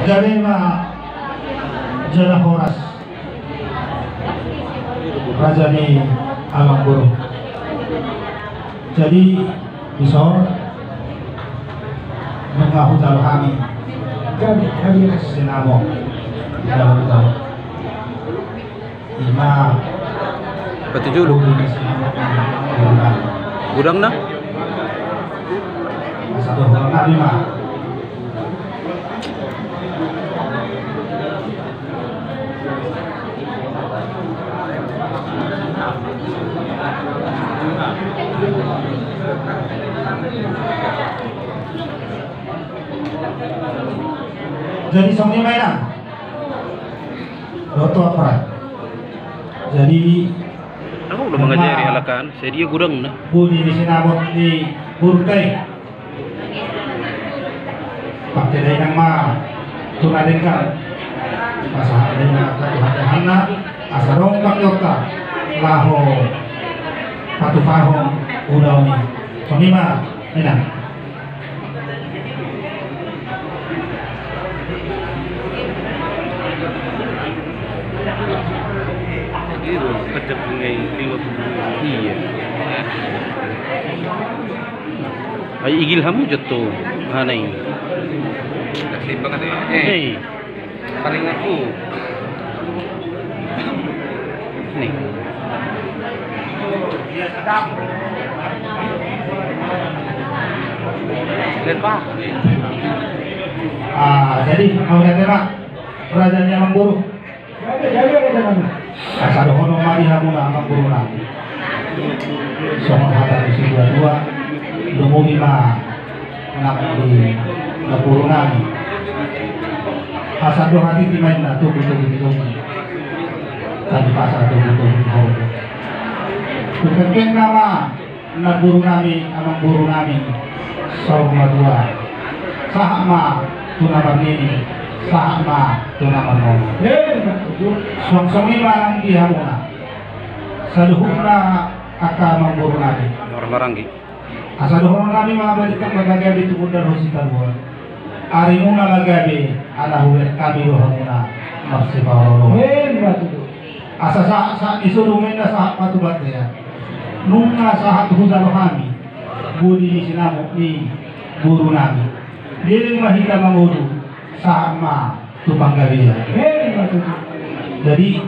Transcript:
Galema Jana Horas Raja ni Alang Guru. Jadi bisor mengahu tahu kami sinamo dalam tahu lima Pati dulu. Gudang na? satu orang lima. Jadi songnya mainan Doto apa? Jadi Aku udah mengajari alakan. Saya dia gudang na. Budi di sinabot di Burkai pakai dari nama tunadin kan pasangan dengan hati-hana asarong pakyota laho patupahong udaw ni sonima mainan. Itu kecap dengan 50. Iya. Ay igil hamu jatuh. Hanay. Nagsimbang ka na Hey. Paring ako. Nih. Lihat pa. Jadi mau tema rajanya Mangguru. Asal hono mari hamuna Mangguru na. Sohon hata di dua Dungu lima nak di Mangguru nami. Asal doa hati timain na tu betul. Tadi pasal betul. Bukan nama Mangguru nami Mangguru nami. Sohon dua. Sahma tunaman ini sama tunaman mo. Song lima lang dihamuna. Saluhuna aka Mangguru nabi. Maranggi. Asaluhuna nabi mga balikan magagabi tungkol hospital mo. Ari muna magabi alahuwe kami rohamuna marsiparo. Asa sa isurumin na sa patubat ya. Nung sa hatuhudalo kami budi ni sinamo ni guru nabi. Diling mahita mangudu sama tupanggalia. Jadi